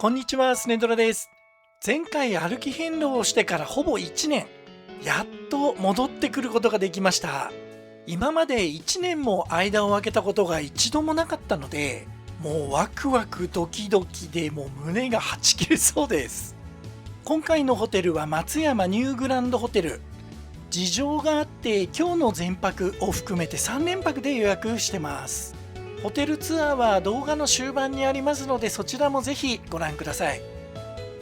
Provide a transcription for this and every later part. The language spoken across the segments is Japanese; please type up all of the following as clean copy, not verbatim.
こんにちは、スネドラです。前回歩き遍路をしてからほぼ1年、やっと戻ってくることができました。今まで1年も間を空けたことが一度もなかったので、もうワクワクドキドキでもう胸がはち切れそうです。今回のホテルは松山ニューグランドホテル。事情があって今日の全泊を含めて3連泊で予約してます。ホテルツアーは動画の終盤にありますので、そちらもぜひご覧ください。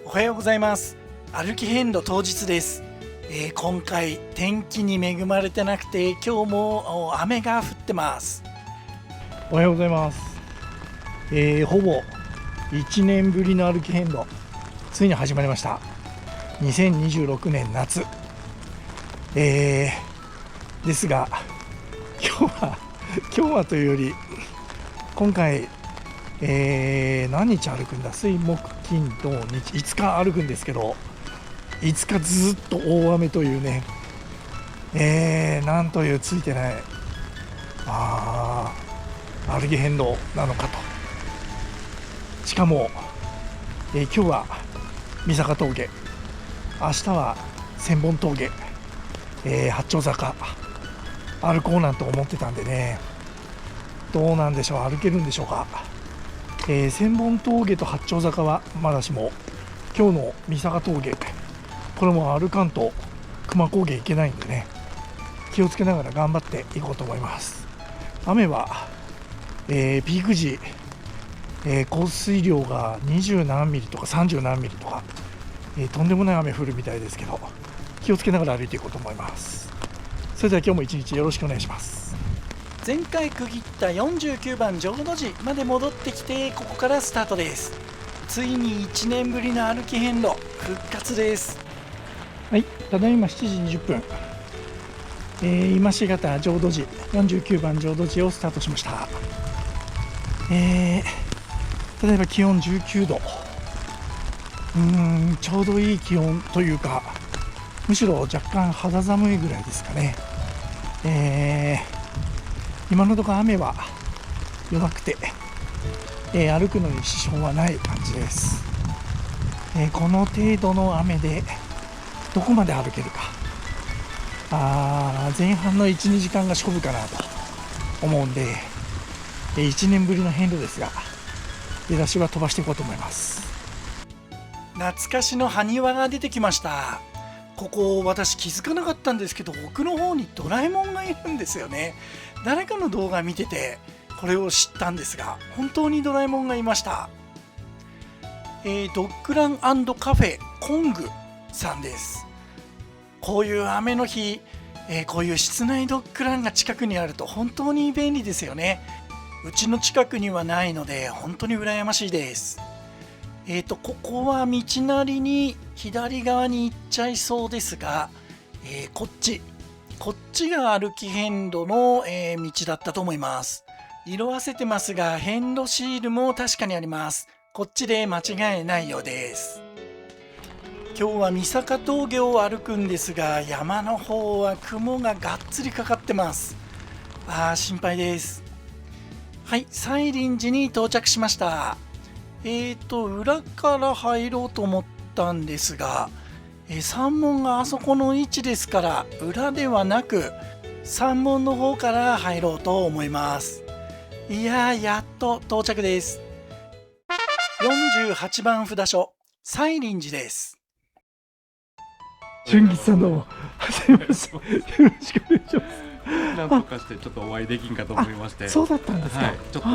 おはようございます。歩き遍路当日です。今回天気に恵まれてなくて今日も雨が降ってます。おはようございます。ほぼ1年ぶりの歩き遍路、ついに始まりました。2026年夏、ですが今日はというより今回、何日歩くんだ、水木金土日5日歩くんですけど、5日ずっと大雨というね、なんというついてない歩き遍路なのかと。しかも、今日は三坂峠、明日は千本峠、八丁坂歩こうなんて思ってたんでね、どうなんでしょう、歩けるんでしょうか。千本峠と八丁坂はまだしも、今日の三坂峠、これも歩かんと熊高原行けないんでね、気をつけながら頑張っていこうと思います。雨は、ピーク時、降水量が20何ミリとか30何ミリとか、とんでもない雨降るみたいですけど、気をつけながら歩いていこうと思います。それでは今日も一日よろしくお願いします。前回区切った49番浄土寺まで戻ってきて、ここからスタートです。ついに1年ぶりの歩き遍路復活です。はい、ただいま7時20分、今しがた浄土寺49番浄土寺をスタートしました。ただいま気温19度、ちょうどいい気温というか、むしろ若干肌寒いぐらいですかね。今のところ雨は弱くて、歩くのに支障はない感じです。この程度の雨でどこまで歩けるか、前半の 1,2 時間が勝負かなと思うんで、1年ぶりの遍路ですが、出だしは飛ばしていこうと思います。懐かしの埴輪が出てきました。ここ私気づかなかったんですけど、奥の方にドラえもんがいるんですよね。誰かの動画見ててこれを知ったんですが、本当にドラえもんがいました。ドッグラン&カフェコングさんです。こういう雨の日、こういう室内ドッグランが近くにあると本当に便利ですよね。うちの近くにはないので本当に羨ましいです。ここは道なりに左側に行っちゃいそうですが、こっちが歩き遍路の、道だったと思います。色あせてますが遍路シールも確かにあります。こっちで間違いないようです。今日は三坂峠を歩くんですが、山の方は雲ががっつりかかってます。心配です。はい、西林寺に到着しました。裏から入ろうと思ったんですが、山門があそこの位置ですから、裏ではなく山門の方から入ろうと思います。やっと到着です。48番札所西林寺です。俊吉さん、どうもはじめまして、よろしくお願いします。なんとかしてちょっとお会いできんかと思いまして。そうだったんですか。はい、ちょっと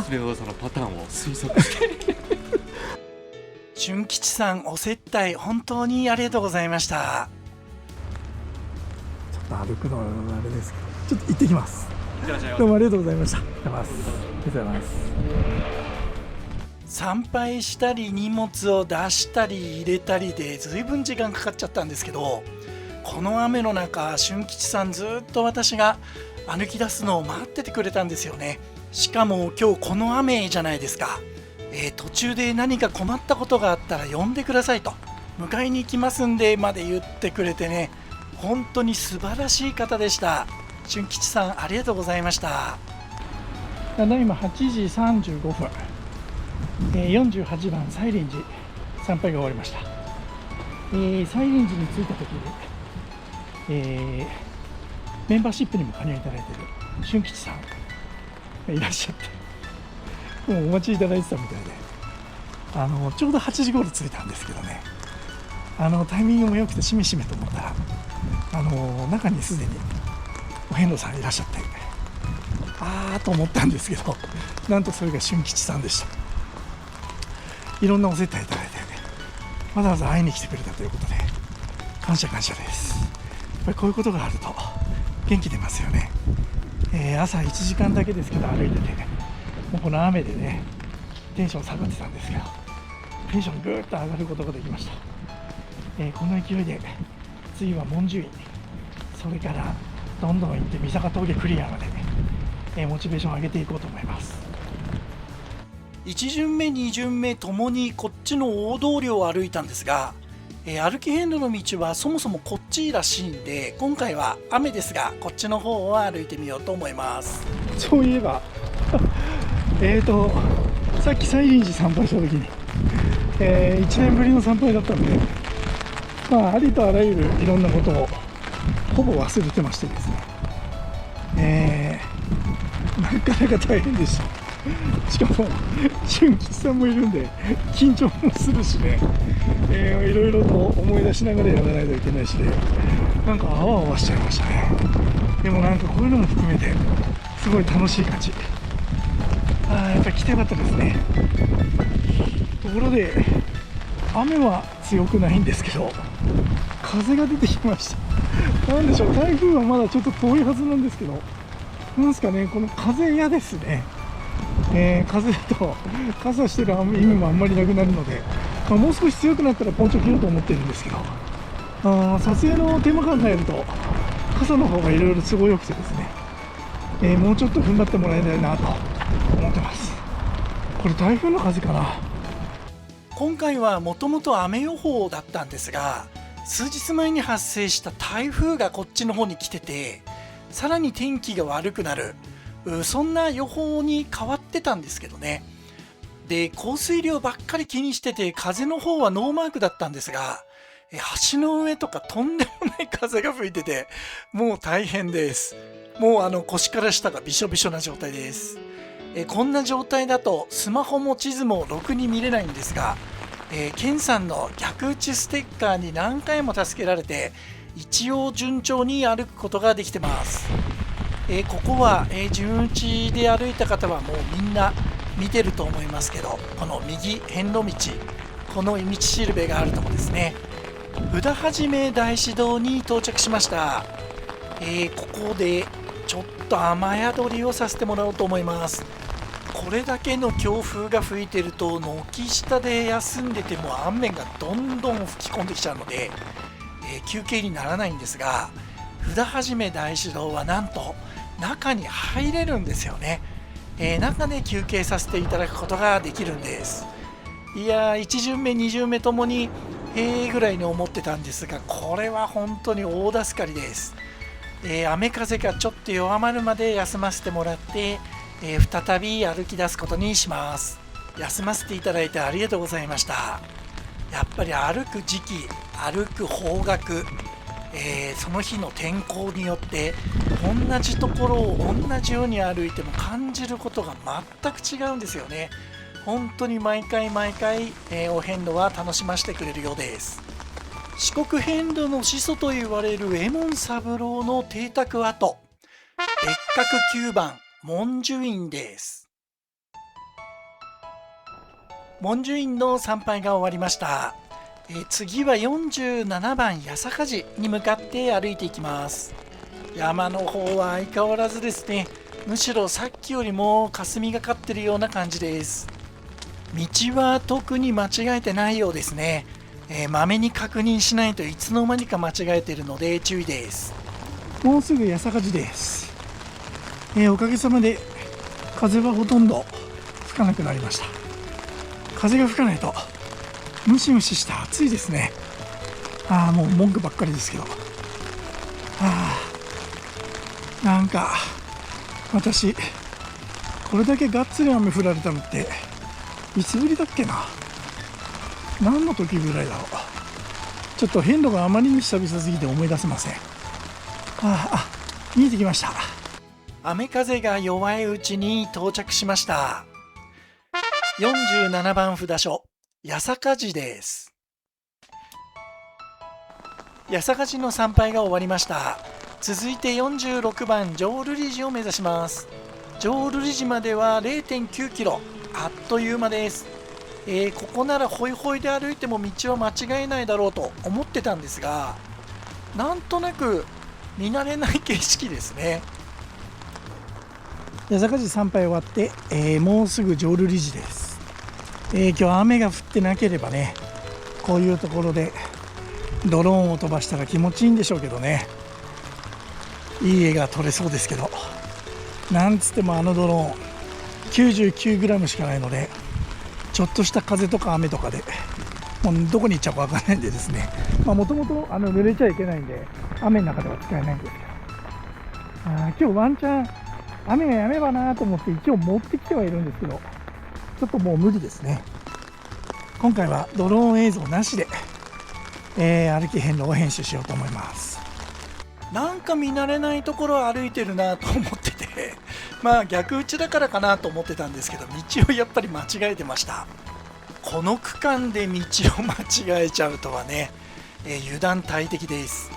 スネドラさんのパターンを推測して俊吉さん、お接待本当にありがとうございました。ちょっと歩くのはあれですけど、ちょっと行ってきます。いってらっしゃいませ。どうもありがとうございました。ありがとうございます。参拝したり荷物を出したり入れたりでずいぶん時間かかっちゃったんですけど、この雨の中俊吉さんずっと私が歩き出すのを待っててくれたんですよね。しかも今日この雨じゃないですか。途中で何か困ったことがあったら呼んでくださいと、迎えに行きますんでまで言ってくれてね、本当に素晴らしい方でした。俊吉さん、ありがとうございました。ただいま8時35分、48番サイレン寺参拝が終わりました。サイレン寺に着いた時に、メンバーシップにも加入いただいている俊吉さんがいらっしゃって、もうお待ちいただいてたみたいで、ちょうど8時頃着いたんですけどね、タイミングも良くてしめしめと思ったら、中にすでにお遍路さんいらっしゃって、と思ったんですけど、なんとそれが俊吉さんでした。いろんなお接待いただいて、わざわざ会いに来てくれたということで、感謝です。やっぱりこういうことがあると元気出ますよね。朝1時間だけですけど歩いてて、もうこの雨でねテンション下がってたんですけど、テンションぐーっと上がることができました。この勢いで次は文殊院、それからどんどん行って三坂峠クリアまで、モチベーションを上げていこうと思います。1巡目2巡目ともにこっちの大通りを歩いたんですが、歩き遍路の道はそもそもこっちらしいんで、今回は雨ですがこっちの方を歩いてみようと思います。そういえばさっき西林寺参拝した時に、1年ぶりの参拝だったんで、ありとあらゆるいろんなことをほぼ忘れてましてですね、なかなか大変でした。しかも俊吉さんもいるんで緊張もするしね、いろいろと思い出しながらやらないといけないしね、なんかあわあわしちゃいましたね。でもなんかこういうのも含めてすごい楽しい感じ。やっぱり来てよかったですね。ところで雨は強くないんですけど、風が出てきました。なんでしょう、台風はまだちょっと遠いはずなんですけど、なんですかね、この風嫌ですね。風だと傘してる意味もあんまりなくなるので、もう少し強くなったらポンチョ着ようと思ってるんですけど、撮影の手間考えると傘の方がいろいろ都合よくてですね、もうちょっと踏ん張ってもらいたいなと思ってます。これ台風の風かな。今回はもともと雨予報だったんですが、数日前に発生した台風がこっちの方に来てて、さらに天気が悪くなる、そんな予報に変わってたんですけどね。で、降水量ばっかり気にしてて、風の方はノーマークだったんですが、橋の上とかとんでもない風が吹いてて、もう大変です。もう腰から下がびしょびしょな状態です。こんな状態だとスマホも地図もろくに見れないんですが、ケンさんの逆打ちステッカーに何回も助けられて、一応順調に歩くことができてます。ここは、順打ちで歩いた方はもうみんな見てると思いますけど、この右遍路道、この道しるべがあるところですね。宇田はじめ大師堂に到着しました。ここでちょっと雨宿りをさせてもらおうと思います。これだけの強風が吹いてると、軒下で休んでても雨がどんどん吹き込んできちゃうので、休憩にならないんですが、宇田はじめ大師堂はなんと中に入れるんですよね。中で休憩させていただくことができるんです。いやー、1巡目2巡目ともにぐらいに思ってたんですが、これは本当に大助かりです。雨風がちょっと弱まるまで休ませてもらって、再び歩き出すことにします。休ませていただいてありがとうございました。やっぱり歩く時期、歩く方角、その日の天候によって同じところを同じように歩いても感じることが全く違うんですよね。本当に毎回、お遍路は楽しませてくれるようです。四国遍路の始祖と言われる右衛門三郎の邸宅跡、別格9番文殊院です。文殊院の参拝が終わりました。次は47番八坂寺に向かって歩いていきます。山の方は相変わらずですね、むしろさっきよりも霞がかってるような感じです。道は特に間違えてないようですね。まめに確認しないといつの間にか間違えているので注意です。もうすぐ八坂寺です。おかげさまで風はほとんど吹かなくなりました。風が吹かないとムシムシした暑いですね。もう文句ばっかりですけど、なんか私これだけがっつり雨降られたのっていつぶりだっけな、何の時ぐらいだろう。ちょっと遍路があまりに久々すぎて思い出せません。見えてきました。雨風が弱いうちに到着しました。47番札所、八坂寺です。八坂寺の参拝が終わりました。続いて46番浄瑠璃寺を目指します。浄瑠璃寺までは 0.9 キロ、あっという間です。ここならホイホイで歩いても道は間違えないだろうと思ってたんですが、なんとなく見慣れない景色ですね。八坂寺参拝終わって、もうすぐ浄瑠璃寺です。今日雨が降ってなければね、こういうところでドローンを飛ばしたら気持ちいいんでしょうけどね、いい絵が撮れそうですけど、なんつってもあのドローン 99g しかないので、ちょっとした風とか雨とかでもうどこに行っちゃうか分からないんでですね、もともと濡れちゃいけないんで雨の中では使えないんですけど、今日ワンチャン雨がやめばなと思って一応持ってきてはいるんですけど、ちょっともう無理ですね。今回はドローン映像なしで、歩き遍路を編集しようと思います。なんか見慣れないところを歩いてるなと思ってて、逆打ちだからかなと思ってたんですけど、道をやっぱり間違えてました。この区間で道を間違えちゃうとはね、油断大敵です。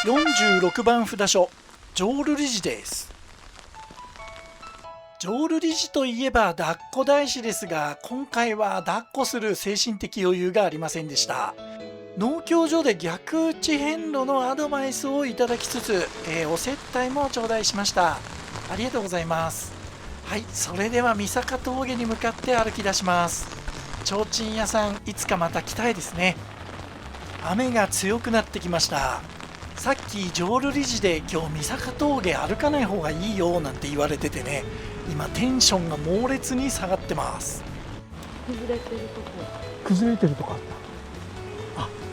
46番札所、浄瑠璃寺です。浄瑠璃寺といえば抱っこ大師ですが、今回は抱っこする精神的余裕がありませんでした。農協所で逆打ち遍路のアドバイスをいただきつつ、お接待も頂戴しました。ありがとうございます。はい、それでは三坂峠に向かって歩き出します。提灯屋さん、いつかまた来たいですね。雨が強くなってきました。さっき浄瑠璃寺で今日三坂峠歩かない方がいいよなんて言われててね、今テンションが猛烈に下がってます。崩れてるとこ、崩れてるとこあった。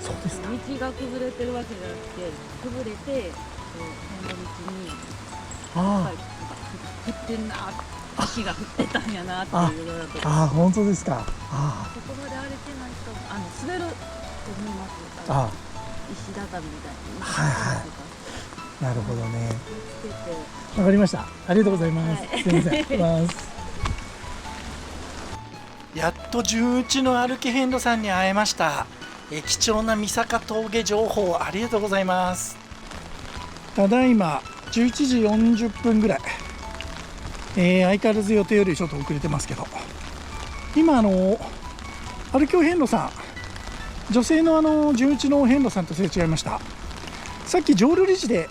そうですか。道が崩れてるわけじゃなくて、崩れて辺の道に降ってんな、石が降ってたんやなっていうようなとこ。本当ですか。そこまで歩いてないと滑ると思います。石畳みたいな。なるほどね。気をつけて。わかりました。ありがとうございます。すみません。やっと順打ちの歩き遍路さんに会えました。貴重な三坂峠情報ありがとうございます。ただいま11時40分ぐらい、相変わらず予定よりちょっと遅れてますけど、今歩き遍路さん、女性の順打ちの遍路さんとすれ違いました。さっき浄瑠璃寺で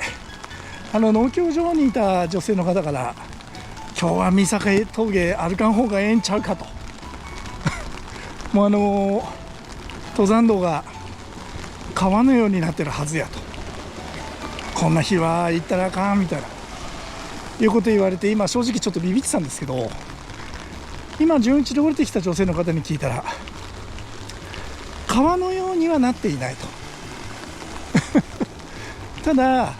農協所にいた女性の方から、今日は三坂峠歩かん方がええんちゃうかともう登山道が川のようになってるはずやと、こんな日は行ったらあかんみたいないうこと言われて、今正直ちょっとビビってたんですけど、今順打ちで降りてきた女性の方に聞いたら、川のようにはなっていないとただ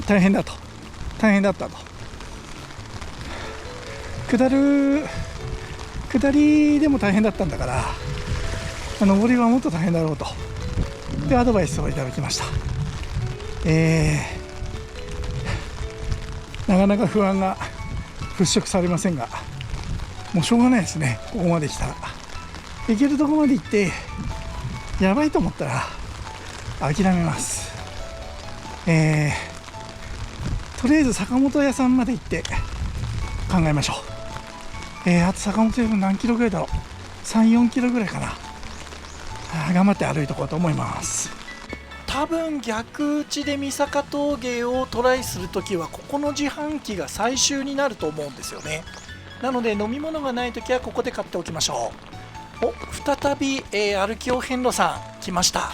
大変だったと、下りでも大変だったんだから上りはもっと大変だろうとでアドバイスをいただきました。なかなか不安が払拭されませんが、もうしょうがないですね。ここまで来たら行けるとこまで行ってやばいと思ったら諦めます。とりあえず坂本屋さんまで行って考えましょう。あと坂本屋さん何キロぐらいだろう、3、4キロぐらいかな。頑張って歩いていこうと思います。多分逆打ちで三坂峠をトライするときはここの自販機が最終になると思うんですよね。なので飲み物がないときはここで買っておきましょう。再び、歩きお遍路さん来ました。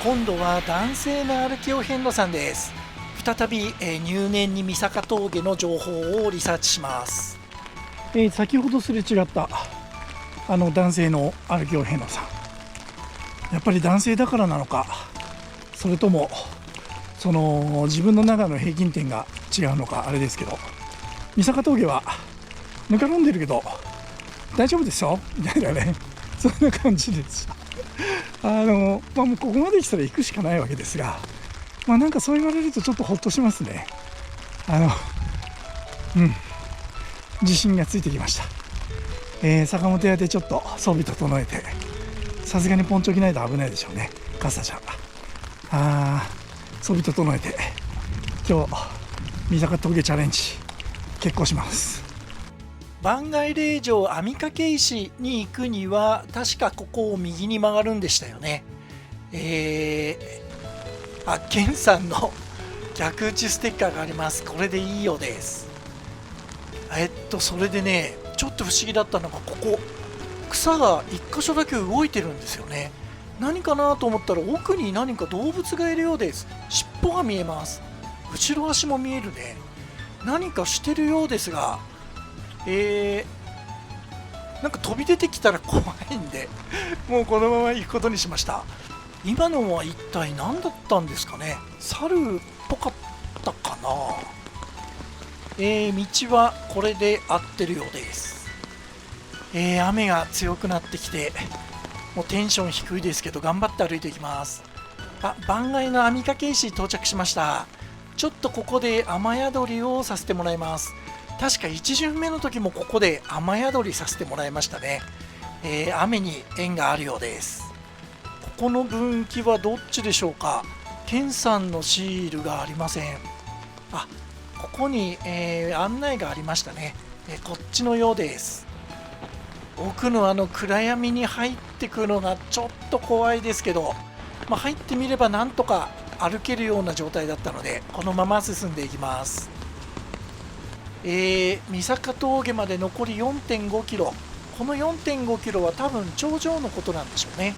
今度は男性の歩きお遍路さんです。再び、入念に三坂峠の情報をリサーチします。先ほどすれ違った男性の歩きお遍路さん、やっぱり男性だからなのか、それとも自分の中の平均点が違うのかあれですけど、三坂峠はぬかるんでるけど大丈夫ですよみたいなね、そんな感じです。もうここまで来たら行くしかないわけですが、なんかそう言われるとちょっとほっとしますね。自信がついてきました。坂本屋でちょっと装備整えて、さすがにポンチョ着ないと危ないでしょうね、傘じゃ。装備整えて今日三坂峠チャレンジ決行します。番外霊場網掛石に行くには確かここを右に曲がるんでしたよね。ケンさんの逆打ちステッカーがあります。これでいいようです。それでね、ちょっと不思議だったのが、ここ草が1箇所だけ動いてるんですよね。何かなと思ったら奥に何か動物がいるようです。尻尾が見えます。後ろ足も見えるね。何かしてるようですが、なんか飛び出てきたら怖いんでもうこのまま行くことにしました。今のは一体何だったんですかね。猿っぽかったかな。道はこれで合ってるようです。雨が強くなってきて、もうテンション低いですけど頑張って歩いていきます。番外の網掛石到着しました。ちょっとここで雨宿りをさせてもらいます。確か1巡目の時もここで雨宿りさせてもらいましたね。雨に縁があるようです。ここの分岐はどっちでしょうか。ケンさんのシールがありません。ここに、案内がありましたね。こっちのようです。奥の暗闇に入ってくるのがちょっと怖いですけど、入ってみればなんとか歩けるような状態だったので、このまま進んでいきます。三坂峠まで残り 4.5 キロ。この 4.5 キロは多分頂上のことなんでしょうね。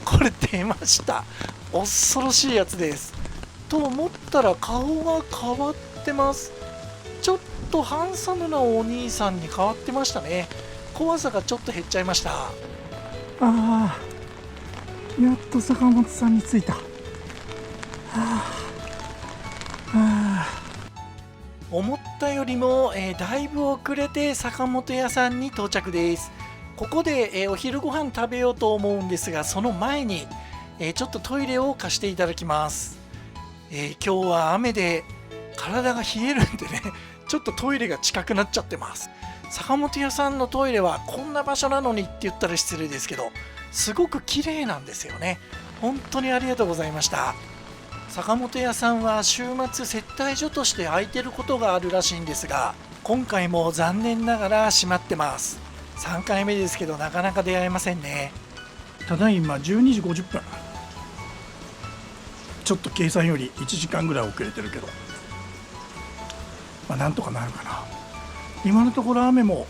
これ出ました。恐ろしいやつです。と思ったら顔が変わってます。ちょっとハンサムなお兄さんに変わってましたね。怖さがちょっと減っちゃいました。やっと坂本さんに着いた。思ったよりも、だいぶ遅れて坂本屋さんに到着です。ここで、お昼ご飯食べようと思うんですが、その前に、ちょっとトイレを貸していただきます。今日は雨で体が冷えるんでね、ちょっとトイレが近くなっちゃってます。坂本屋さんのトイレはこんな場所なのにって言ったら失礼ですけど、すごく綺麗なんですよね。本当にありがとうございました。坂本屋さんは週末接待所として開いてることがあるらしいんですが、今回も残念ながら閉まってます。3回目ですけどなかなか出会えませんね。ただいま12時50分。ちょっと計算より1時間ぐらい遅れてるけど、なんとかなるかな。今のところ雨も、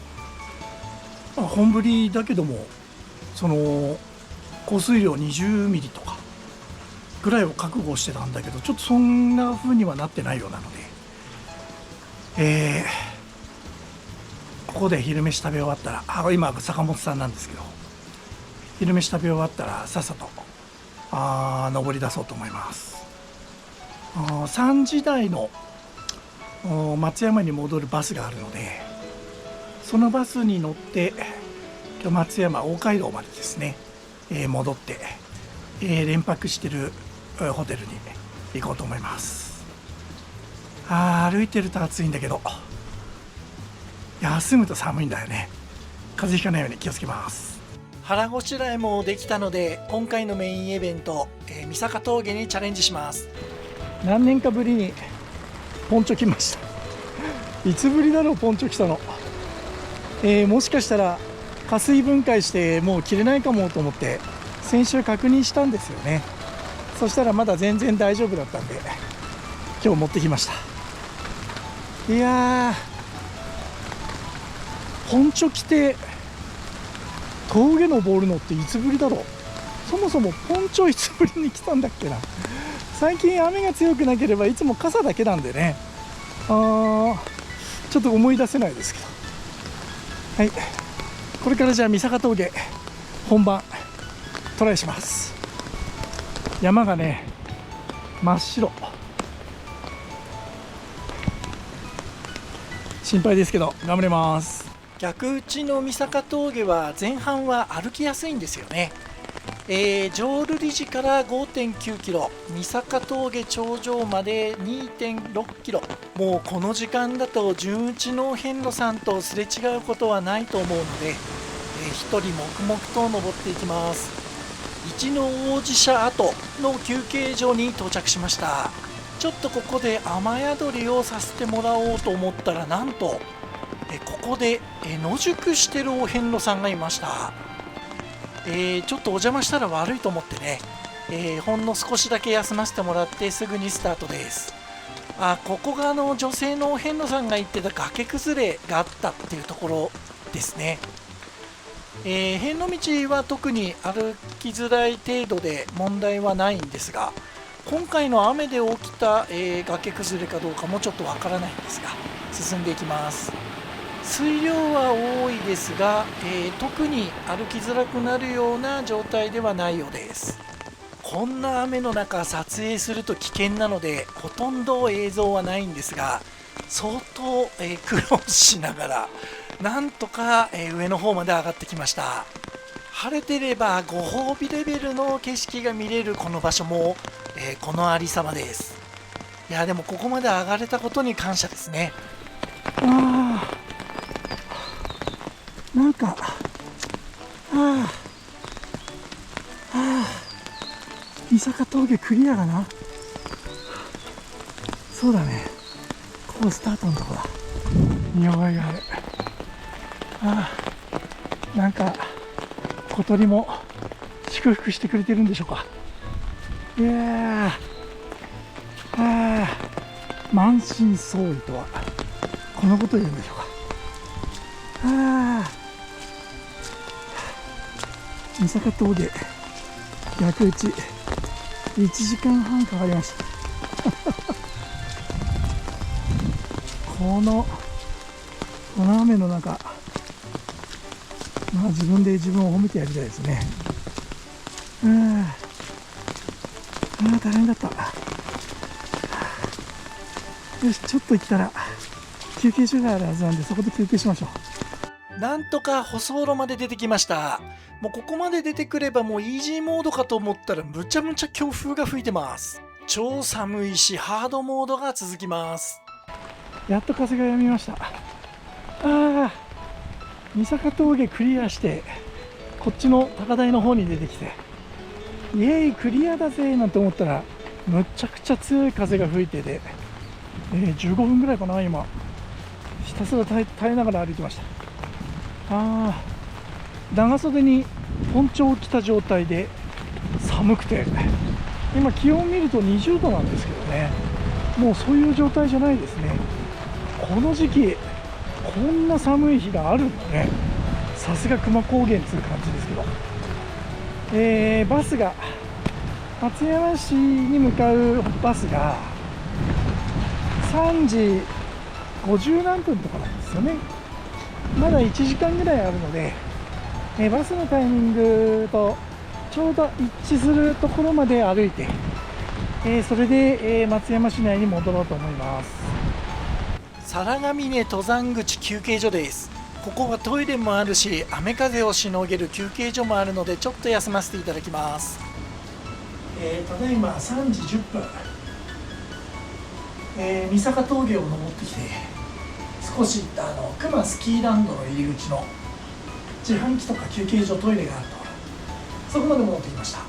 本降りだけども、降水量20ミリとかぐらいを覚悟してたんだけど、ちょっとそんな風にはなってないようなので、ここで昼飯食べ終わったら、今坂本さんなんですけど、昼飯食べ終わったらさっさと登り出そうと思います。3時台の松山に戻るバスがあるので、そのバスに乗って今日松山大街道までですね、戻って、連泊してるホテルに行こうと思います。歩いてると暑いんだけど、休むと寒いんだよね。風邪ひかないように気をつけます。腹ごしらえもできたので、今回のメインイベント、三坂峠にチャレンジします。何年かぶりにポンチョ来ました。いつぶりだろう、ポンチョ来たの。もしかしたら加水分解してもう着れないかもと思って先週確認したんですよね。そしたらまだ全然大丈夫だったんで今日持ってきました。いやー、ポンチョ着て峠登るのっていつぶりだろう。そもそもポンチョいつぶりに来たんだっけな。最近雨が強くなければいつも傘だけなんでね、ちょっと思い出せないですけど、はい、これからじゃあ三坂峠本番トライします。山がね真っ白、心配ですけど頑張ります。逆打ちの三坂峠は前半は歩きやすいんですよね。浄瑠璃寺から 5.9 キロ、三坂峠頂上まで 2.6 キロ。もうこの時間だと順打ちのお遍路さんとすれ違うことはないと思うので、一人黙々と登っていきます。一の王子社跡の休憩所に到着しました。ちょっとここで雨宿りをさせてもらおうと思ったら、なんとここで野宿してるお遍路さんがいました。ちょっとお邪魔したら悪いと思ってね、ほんの少しだけ休ませてもらってすぐにスタートです。ここが女性のお遍路さんが言ってた崖崩れがあったっていうところですね。遍路道は特に歩きづらい程度で問題はないんですが、今回の雨で起きた、崖崩れかどうかもちょっとわからないんですが、進んでいきます。水量は多いですが、特に歩きづらくなるような状態ではないようです。こんな雨の中撮影すると危険なのでほとんど映像はないんですが、相当、苦労しながらなんとか、上の方まで上がってきました。晴れてればご褒美レベルの景色が見れるこの場所も、このありさまです。いやでもここまで上がれたことに感謝ですね。なんか三坂峠クリアだな。そうだね、ここスタートのとこだ。見覚えがある。なんか小鳥も祝福してくれてるんでしょうか。いや満身創痍とはこのことを言うんでしょうか。三坂峠逆打ち1時間半かかりましたこの雨の中、自分で自分を褒めてやりたいですね。大変だった。よし、ちょっと行ったら休憩所があるはずなんで、そこで休憩しましょう。なんとか舗装路まで出てきました。もうここまで出てくればもうイージーモードかと思ったらむちゃむちゃ強風が吹いてます。超寒いしハードモードが続きます。やっと風が止みました。三坂峠クリアしてこっちの高台の方に出てきて、イエーイクリアだぜなんて思ったらむちゃくちゃ強い風が吹いてて、15分ぐらいかな。今ひたすら耐えながら歩いてました。長袖にポンチョを着た状態で寒くて、今気温見ると20度なんですけどね、もうそういう状態じゃないですね。この時期こんな寒い日があるんだね。さすが熊高原っていう感じですけど、バスが松山市に向かうバスが3時50何分とかなんですよね。まだ1時間ぐらいあるので、バスのタイミングとちょうど一致するところまで歩いて、それで、松山市内に戻ろうと思います。皿ヶ峰登山口休憩所です。ここはトイレもあるし雨風をしのげる休憩所もあるのでちょっと休ませていただきます。ただいま3時10分、三坂峠を登ってきて、少し熊スキーランドの入り口の自販機とか休憩所、トイレがあるところ、そこまで戻ってきました。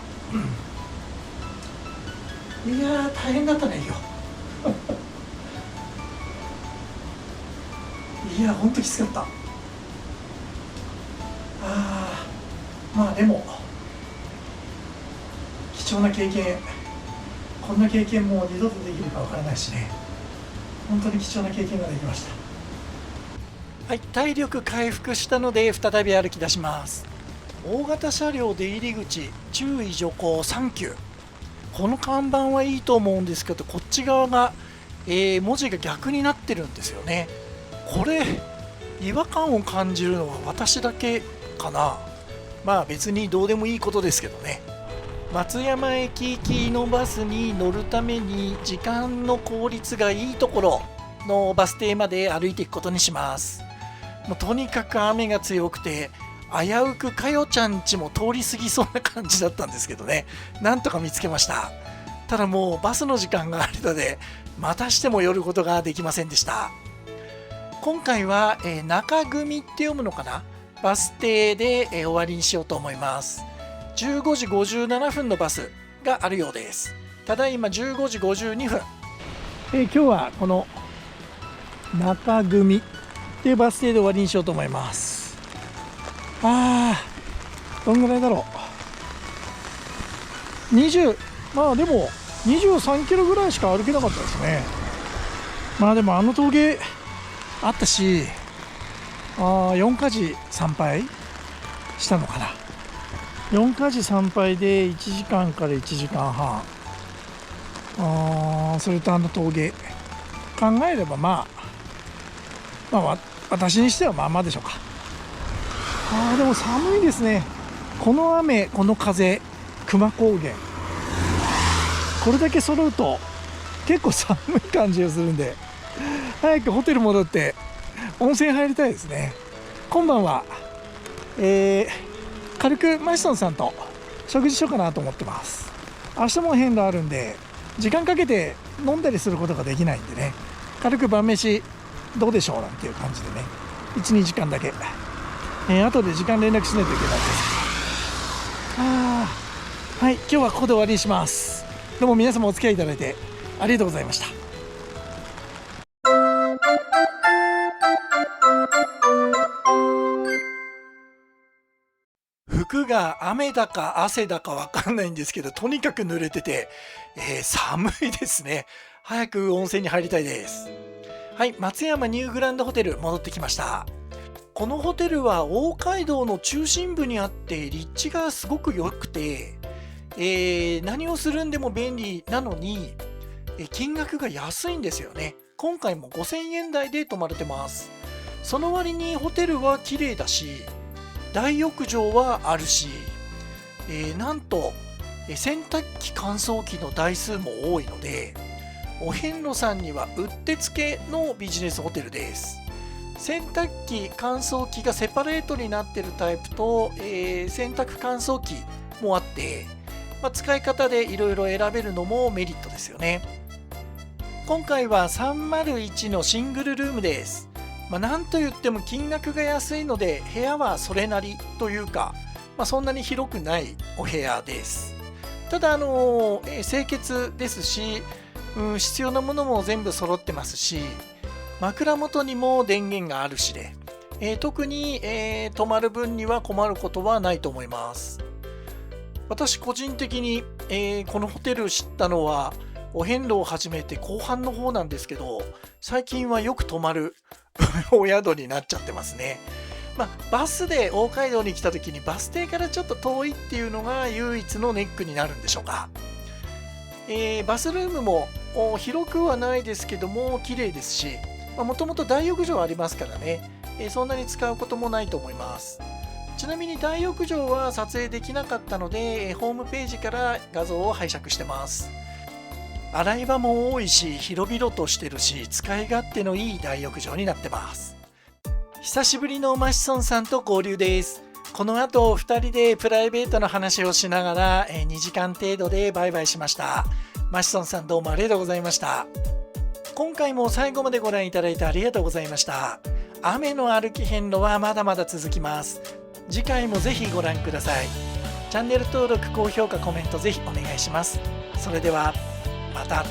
いやー大変だったね今日いやほんときつかった。でも貴重な経験、こんな経験も二度とできるかわからないしね、本当に貴重な経験ができました。はい、体力回復したので再び歩き出します。大型車両出入り口注意徐行サンキュー、この看板はいいと思うんですけど、こっち側が、文字が逆になってるんですよね。これ違和感を感じるのは私だけかな。別にどうでもいいことですけどね。松山駅行きのバスに乗るために時間の効率がいいところのバス停まで歩いていくことにします。もうとにかく雨が強くて、危うくかよちゃん家も通り過ぎそうな感じだったんですけどね、なんとか見つけました。ただもうバスの時間があるので、またしても寄ることができませんでした。今回は、中組って読むのかな、バス停で、終わりにしようと思います。15時57分のバスがあるようです。ただいま15時52分。今日はこの中組っていうバス停で終わりにしようと思います。どんぐらいだろう、まあでも23キロぐらいしか歩けなかったですね。まあでも峠あったし、4カ寺参拝したのかな。4カ寺参拝で1時間から1時間半、それと峠考えればまあ私にしてはまあまあでしょうか。でも寒いですね。この雨、この風、久万高原、これだけ揃うと結構寒い感じがするんで、早くホテル戻って温泉入りたいですね。今晩は、軽くマシソンさんと食事しようかなと思ってます。明日も変動あるんで時間かけて飲んだりすることができないんでね、軽く晩飯どうでしょうなんていう感じでね、 1,2 時間だけ、後で時間連絡しないといけないですけど、はい、今日はここで終わりにします。どうも皆様お付き合いいただいてありがとうございました。服が雨だか汗だかわかんないんですけど、とにかく濡れてて、寒いですね。早く温泉に入りたいです。はい、松山ニューグランドホテル戻ってきました。このホテルは大街道の中心部にあって立地がすごく良くて、何をするんでも便利なのに、金額が安いんですよね。今回も5000円台で泊まれてます。その割にホテルは綺麗だし、大浴場はあるし、なんと洗濯機乾燥機の台数も多いので、お遍路さんにはうってつけのビジネスホテルです。洗濯機乾燥機がセパレートになっているタイプと、洗濯乾燥機もあって、使い方でいろいろ選べるのもメリットですよね。今回は301のシングルルームです。なんといっても金額が安いので部屋はそれなりというか、そんなに広くないお部屋です。ただ清潔ですし、必要なものも全部揃ってますし、枕元にも電源があるしで、特に、泊まる分には困ることはないと思います。私個人的に、このホテル知ったのはお遍路を始めて後半の方なんですけど、最近はよく泊まるお宿になっちゃってますね。バスで大街道に来た時にバス停からちょっと遠いっていうのが唯一のネックになるんでしょうか。バスルームも広くはないですけども綺麗ですし、もともと大浴場ありますからね、そんなに使うこともないと思います。ちなみに大浴場は撮影できなかったので、ホームページから画像を拝借してます。洗い場も多いし、広々としてるし、使い勝手のいい大浴場になってます。久しぶりのマシソンさんと合流です。この後2人でプライベートの話をしながら2時間程度でバイバイしました。マシソンさんどうもありがとうございました。今回も最後までご覧いただいてありがとうございました。雨の歩き遍路はまだまだ続きます。次回もぜひご覧ください。チャンネル登録、高評価、コメントぜひお願いします。それではまた。